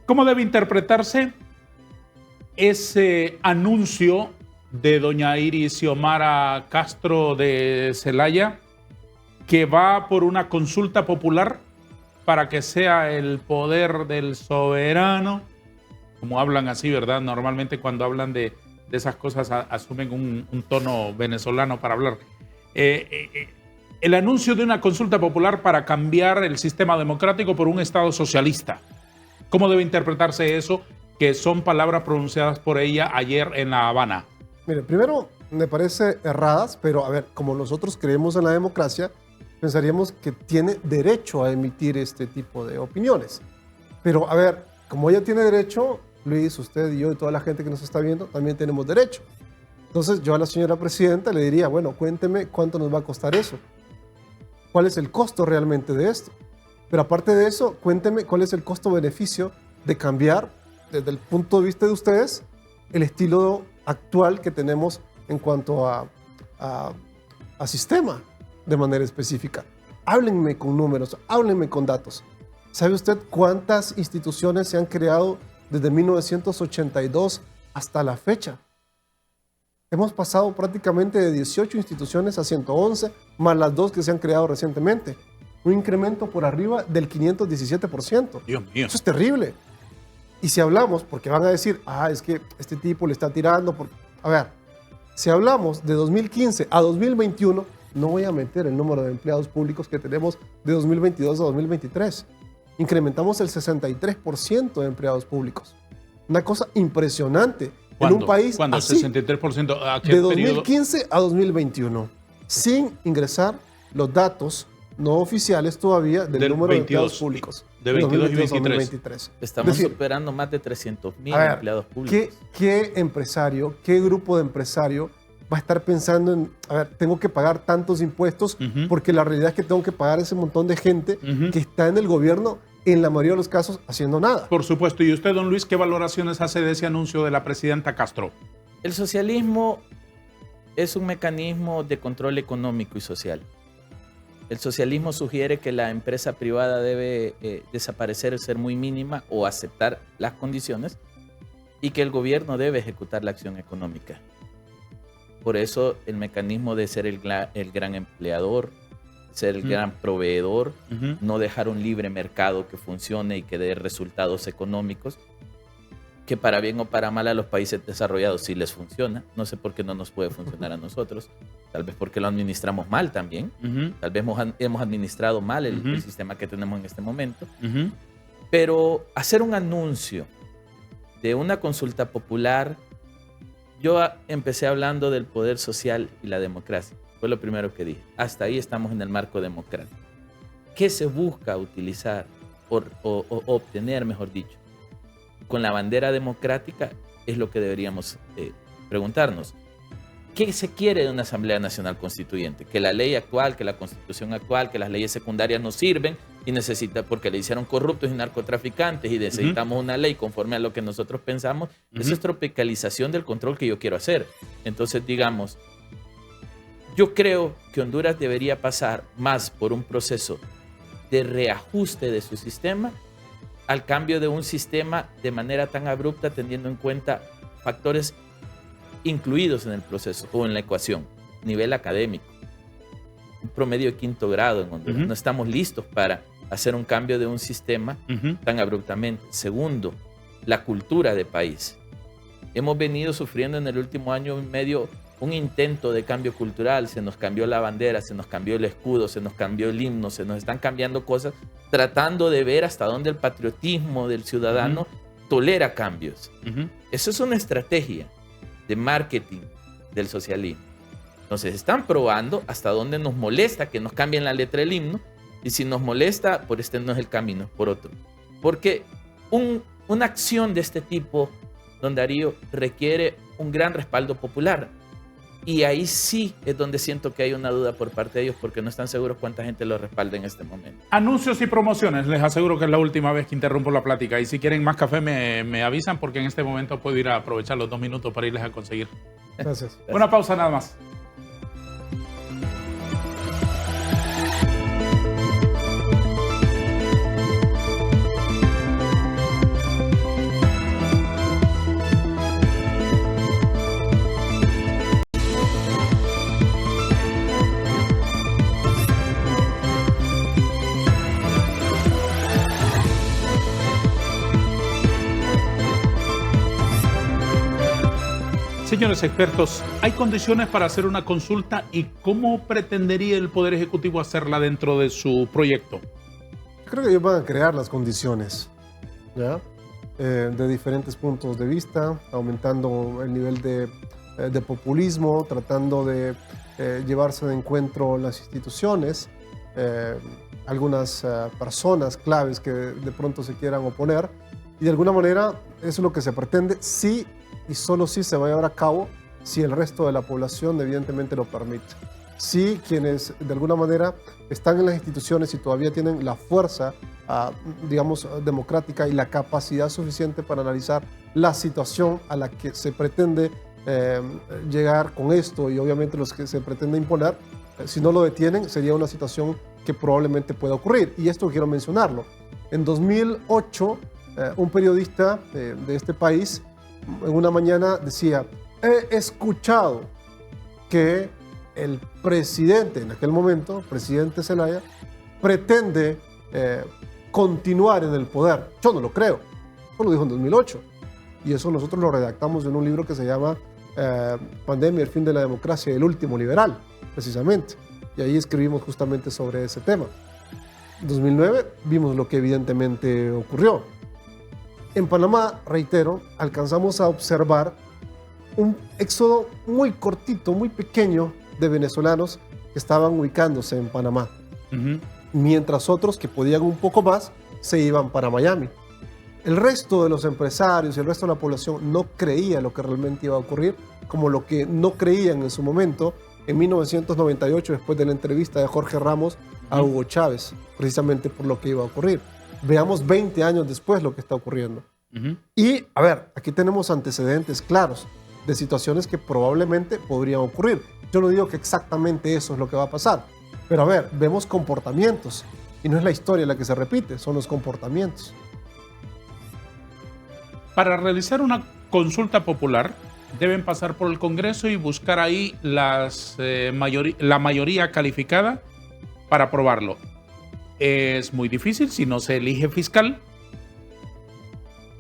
¿Cómo debe interpretarse ese anuncio de doña Iris Xiomara Castro de Celaya que va por una consulta popular para que sea el poder del soberano? Como hablan así, ¿verdad? Normalmente cuando hablan de esas cosas asumen un tono venezolano para hablar. El anuncio de una consulta popular para cambiar el sistema democrático por un Estado socialista. ¿Cómo debe interpretarse eso? Que son palabras pronunciadas por ella ayer en La Habana. Mire, primero me parece erradas, pero a ver, como nosotros creemos en la democracia, pensaríamos que tiene derecho a emitir este tipo de opiniones. Pero a ver, como ella tiene derecho, Luis, usted y yo y toda la gente que nos está viendo también tenemos derecho. Entonces yo a la señora presidenta le diría, bueno, cuénteme cuánto nos va a costar eso. ¿Cuál es el costo realmente de esto? Pero aparte de eso, cuénteme cuál es el costo-beneficio de cambiar, desde el punto de vista de ustedes, el estilo actual que tenemos en cuanto a sistema de manera específica. Háblenme con números, háblenme con datos. ¿Sabe usted cuántas instituciones se han creado desde 1982 hasta la fecha? Hemos pasado prácticamente de 18 instituciones a 111, más las 2 que se han creado recientemente. Un incremento por arriba del 517%. Dios mío. Eso es terrible. Y si hablamos, porque van a decir, es que este tipo le está tirando. A ver, si hablamos de 2015 a 2021, no voy a meter el número de empleados públicos que tenemos de 2022 a 2023. Incrementamos el 63% de empleados públicos. Una cosa impresionante. En un país ¿Cuándo? así, 63%. ¿A qué de periodo? 2015 a 2021, sin ingresar los datos no oficiales todavía del número de empleados públicos. De 22 y 23. 2023. Estamos Es decir, superando más de 300,000 a ver, empleados públicos. ¿Qué empresario, qué grupo de empresario va a estar pensando en, a ver, tengo que pagar tantos impuestos porque la realidad es que tengo que pagar ese montón de gente que está en el gobierno, en la mayoría de los casos, haciendo nada. Por supuesto. ¿Y usted, don Luis, qué valoraciones hace de ese anuncio de la presidenta Castro? El socialismo es un mecanismo de control económico y social. El socialismo sugiere que la empresa privada debe desaparecer, ser muy mínima o aceptar las condiciones y que el gobierno debe ejecutar la acción económica. Por eso el mecanismo de ser el gran empleador, ser el gran proveedor, no dejar un libre mercado que funcione y que dé resultados económicos, que para bien o para mal a los países desarrollados sí les funciona. No sé por qué no nos puede funcionar a nosotros. Tal vez porque lo administramos mal también. Tal vez hemos administrado mal el sistema que tenemos en este momento. Pero hacer un anuncio de una consulta popular, yo empecé hablando del poder social y la democracia. Fue lo primero que dije. Hasta ahí estamos en el marco democrático. ¿Qué se busca utilizar o obtener, mejor dicho? Con la bandera democrática es lo que deberíamos preguntarnos. ¿Qué se quiere de una Asamblea Nacional Constituyente? Que la ley actual, que la Constitución actual, que las leyes secundarias no sirven y necesita, porque le hicieron corruptos y narcotraficantes y necesitamos una ley conforme a lo que nosotros pensamos. Eso es tropicalización del control que yo quiero hacer. Entonces, digamos, yo creo que Honduras debería pasar más por un proceso de reajuste de su sistema al cambio de un sistema de manera tan abrupta, teniendo en cuenta factores incluidos en el proceso o en la ecuación. Nivel académico, un promedio de 5º grado en Honduras. No estamos listos para hacer un cambio de un sistema tan abruptamente. Segundo, la cultura de país. Hemos venido sufriendo en el último año y medio un intento de cambio cultural. Se nos cambió la bandera, se nos cambió el escudo, se nos cambió el himno, se nos están cambiando cosas, tratando de ver hasta dónde el patriotismo del ciudadano tolera cambios. Eso es una estrategia de marketing del socialismo. Entonces están probando hasta dónde nos molesta que nos cambien la letra del himno, y si nos molesta, por este no es el camino, por otro. Porque una acción de este tipo, don Darío, requiere un gran respaldo popular. Y ahí sí es donde siento que hay una duda por parte de ellos, porque no están seguros cuánta gente lo respalda en este momento. Anuncios y promociones. Les aseguro que es la última vez que interrumpo la plática. Y si quieren más café, me avisan, porque en este momento puedo ir a aprovechar los 2 minutos para irles a conseguir. Gracias. Una pausa nada más. Señores expertos, ¿hay condiciones para hacer una consulta y cómo pretendería el Poder Ejecutivo hacerla dentro de su proyecto? Creo que ellos van a crear las condiciones, ¿ya? De diferentes puntos de vista, aumentando el nivel de populismo, tratando de llevarse de encuentro las instituciones, algunas personas claves que de pronto se quieran oponer, y de alguna manera eso es lo que se pretende, sí y solo si se va a llevar a cabo si el resto de la población evidentemente lo permite. Si quienes de alguna manera están en las instituciones y todavía tienen la fuerza, digamos, democrática y la capacidad suficiente para analizar la situación a la que se pretende llegar con esto, y obviamente los que se pretende imponer, si no lo detienen, sería una situación que probablemente pueda ocurrir. Y esto quiero mencionarlo. En 2008, un periodista de este país en una mañana decía: he escuchado que el presidente, en aquel momento, presidente Zelaya, pretende continuar en el poder. Yo no lo creo. Eso lo dijo en 2008. Y eso nosotros lo redactamos en un libro que se llama Pandemia, el fin de la democracia y el último liberal, precisamente. Y ahí escribimos justamente sobre ese tema. En 2009 vimos lo que evidentemente ocurrió. En Panamá, reitero, alcanzamos a observar un éxodo muy cortito, muy pequeño de venezolanos que estaban ubicándose en Panamá, mientras otros que podían un poco más se iban para Miami. El resto de los empresarios y el resto de la población no creía lo que realmente iba a ocurrir, como lo que no creían en su momento en 1998, después de la entrevista de Jorge Ramos a Hugo Chávez, precisamente por lo que iba a ocurrir. Veamos 20 años después lo que está ocurriendo. Y, a ver, aquí tenemos antecedentes claros de situaciones que probablemente podrían ocurrir. Yo no digo que exactamente eso es lo que va a pasar, pero a ver, vemos comportamientos. Y no es la historia la que se repite, son los comportamientos. Para realizar una consulta popular, deben pasar por el Congreso y buscar ahí la mayoría calificada para aprobarlo. Es muy difícil, si no se elige fiscal,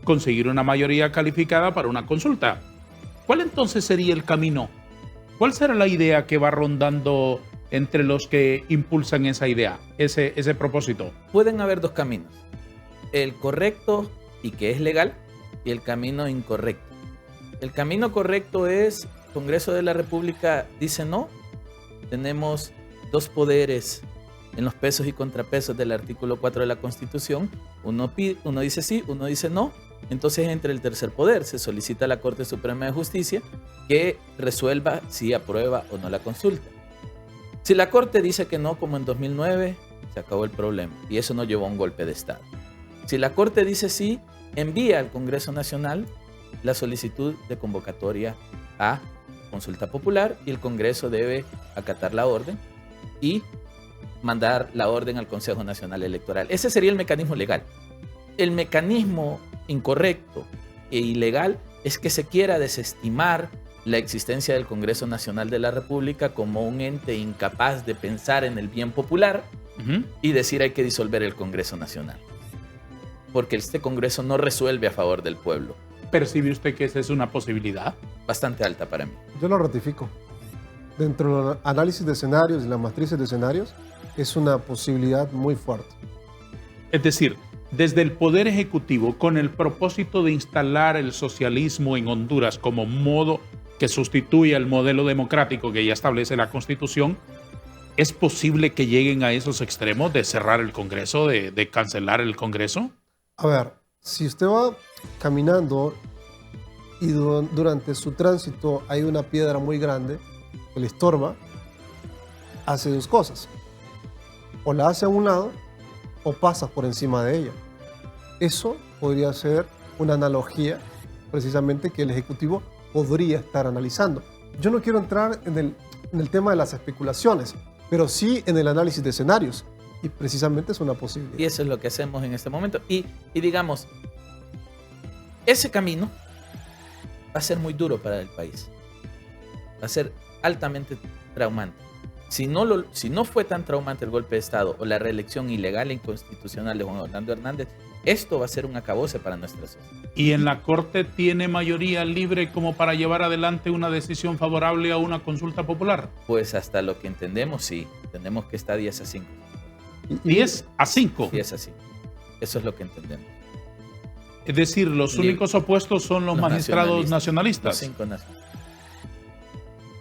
conseguir una mayoría calificada para una consulta. ¿Cuál entonces sería el camino? ¿Cuál será la idea que va rondando entre los que impulsan esa idea, ese propósito? Pueden haber dos caminos. El correcto y que es legal, y el camino incorrecto. El camino correcto es, Congreso de la República dice no, tenemos dos poderes en los pesos y contrapesos del artículo 4 de la Constitución, uno dice sí, uno dice no, entonces entra el tercer poder, se solicita a la Corte Suprema de Justicia que resuelva si aprueba o no la consulta. Si la Corte dice que no, como en 2009, se acabó el problema y eso no llevó a un golpe de Estado. Si la Corte dice sí, envía al Congreso Nacional la solicitud de convocatoria a consulta popular y el Congreso debe acatar la orden y mandar la orden al Consejo Nacional Electoral. Ese sería el mecanismo legal. El mecanismo incorrecto e ilegal es que se quiera desestimar la existencia del Congreso Nacional de la República como un ente incapaz de pensar en el bien popular y decir hay que disolver el Congreso Nacional. Porque este Congreso no resuelve a favor del pueblo. ¿Percibe usted que esa es una posibilidad? Bastante alta para mí. Yo lo ratifico. Dentro del análisis de escenarios y las matrices de escenarios, es una posibilidad muy fuerte. Es decir, desde el Poder Ejecutivo, con el propósito de instalar el socialismo en Honduras como modo que sustituya el modelo democrático que ya establece la Constitución, ¿es posible que lleguen a esos extremos de cerrar el Congreso, de cancelar el Congreso? A ver, si usted va caminando y durante su tránsito hay una piedra muy grande que le estorba, hace dos cosas. O la hace a un lado o pasa por encima de ella. Eso podría ser una analogía precisamente que el Ejecutivo podría estar analizando. Yo no quiero entrar en el tema de las especulaciones, pero sí en el análisis de escenarios. Y precisamente es una posibilidad. Y eso es lo que hacemos en este momento. Y digamos, ese camino va a ser muy duro para el país. Va a ser altamente traumante. Si no fue tan traumante el golpe de Estado o la reelección ilegal e inconstitucional de Juan Orlando Hernández, esto va a ser un acabose para nuestra sociedad. ¿Y en la Corte tiene mayoría libre como para llevar adelante una decisión favorable a una consulta popular? Pues hasta lo que entendemos, sí. Entendemos que está 10-5. 10-5. 10-5. Eso es lo que entendemos. Es decir, los únicos opuestos son los magistrados nacionalistas. Los 5 nacionalistas.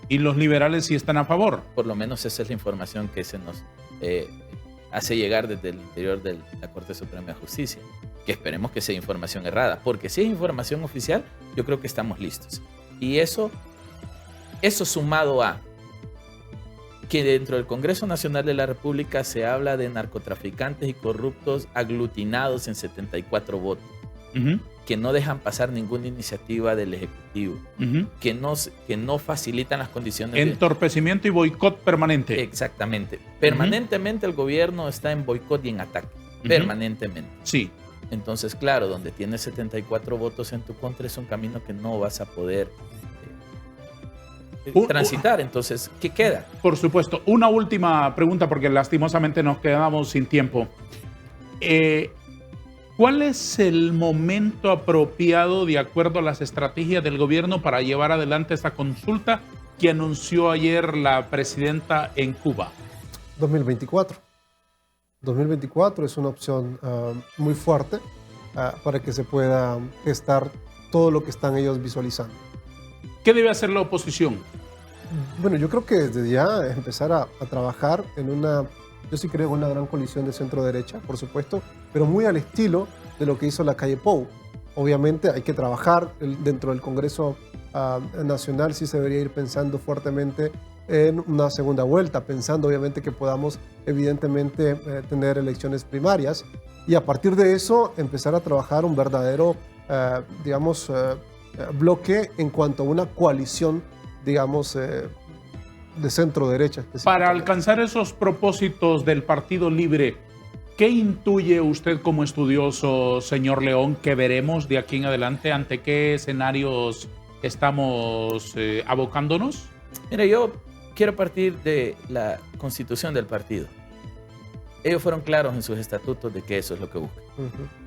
Y los liberales sí están a favor. Por lo menos esa es la información que se nos hace llegar desde el interior de la Corte Suprema de Justicia. Que esperemos que sea información errada. Porque si es información oficial, yo creo que estamos listos. Y eso sumado a que dentro del Congreso Nacional de la República se habla de narcotraficantes y corruptos aglutinados en 74 votos. Que no dejan pasar ninguna iniciativa del Ejecutivo, que no facilitan las condiciones entorpecimiento y boicot permanente. Exactamente. Permanentemente el gobierno está en boicot y en ataque. Permanentemente. Sí. Entonces, claro, donde tienes 74 votos en tu contra es un camino que no vas a poder transitar. Entonces, ¿qué queda? Por supuesto. Una última pregunta porque lastimosamente nos quedamos sin tiempo. ¿Cuál es el momento apropiado, de acuerdo a las estrategias del gobierno, para llevar adelante esta consulta que anunció ayer la presidenta en Cuba? 2024. 2024 es una opción muy fuerte para que se pueda gestar todo lo que están ellos visualizando. ¿Qué debe hacer la oposición? Bueno, yo creo que desde ya empezar a trabajar en una... Yo sí creo en una gran coalición de centro-derecha, por supuesto, pero muy al estilo de lo que hizo la calle Pou. Obviamente hay que trabajar dentro del Congreso nacional sí se debería ir pensando fuertemente en una segunda vuelta, pensando obviamente que podamos evidentemente tener elecciones primarias y a partir de eso empezar a trabajar un verdadero, digamos, bloque en cuanto a una coalición, digamos, de centro-derecha. Para alcanzar esos propósitos del Partido Libre, ¿qué intuye usted como estudioso, señor León, que veremos de aquí en adelante? ¿Ante qué escenarios estamos abocándonos? Mira, yo quiero partir de la constitución del partido. Ellos fueron claros en sus estatutos de que eso es lo que buscan.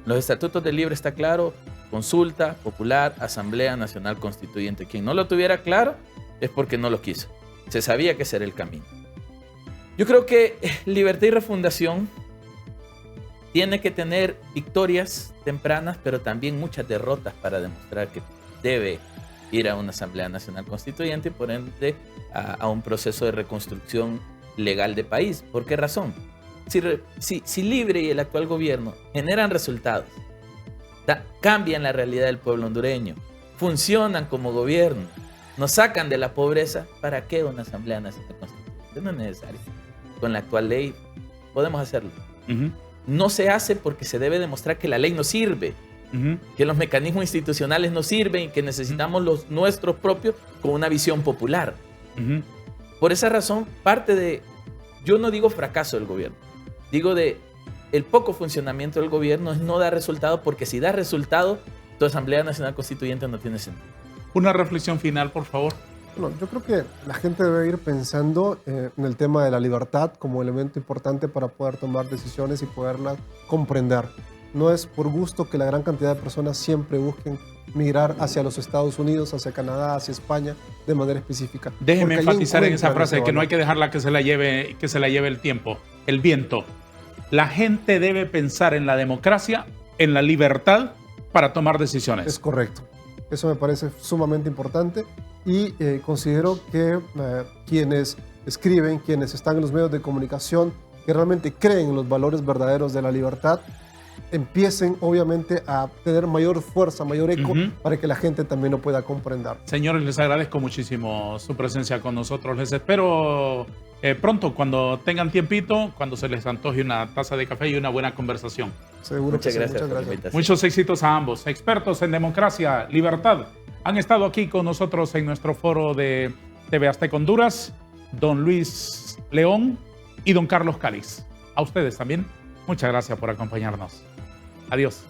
Los estatutos del Libre está claro: consulta popular, Asamblea Nacional Constituyente. Quien no lo tuviera claro es porque no lo quiso. Se sabía que ese era el camino. Yo creo que Libertad y Refundación tiene que tener victorias tempranas, pero también muchas derrotas para demostrar que debe ir a una Asamblea Nacional Constituyente y por ende a un proceso de reconstrucción legal de país. ¿Por qué razón? Si Libre y el actual gobierno generan resultados, cambian la realidad del pueblo hondureño, funcionan como gobierno, nos sacan de la pobreza, ¿para qué una Asamblea Nacional Constituyente? No es necesario. Con la actual ley podemos hacerlo. No se hace porque se debe demostrar que la ley no sirve, que los mecanismos institucionales no sirven y que necesitamos los nuestros propios con una visión popular. Por esa razón, parte de, yo no digo fracaso del gobierno, digo de el poco funcionamiento del gobierno es no dar resultado, porque si da resultado, tu Asamblea Nacional Constituyente no tiene sentido. Una reflexión final, por favor. Bueno, yo creo que la gente debe ir pensando en el tema de la libertad como elemento importante para poder tomar decisiones y poderlas comprender. No es por gusto que la gran cantidad de personas siempre busquen migrar hacia los Estados Unidos, hacia Canadá, hacia España, de manera específica. Déjeme enfatizar en esa frase de que no hay que dejarla que se la lleve el tiempo, el viento. La gente debe pensar en la democracia, en la libertad para tomar decisiones. Es correcto. Eso me parece sumamente importante y considero que quienes escriben, quienes están en los medios de comunicación, que realmente creen en los valores verdaderos de la libertad, empiecen obviamente a tener mayor fuerza, mayor eco, para que la gente también lo pueda comprender. Señores, les agradezco muchísimo su presencia con nosotros. Les espero pronto, cuando tengan tiempito, cuando se les antoje una taza de café y una buena conversación. Seguro que sí. Muchas Muchas gracias. gracias. Muchos éxitos a ambos. Expertos en democracia, libertad, han estado aquí con nosotros en nuestro foro de TV Azteca Honduras, don Luis León y don Carlos Cáliz. A ustedes también, muchas gracias por acompañarnos. Adiós.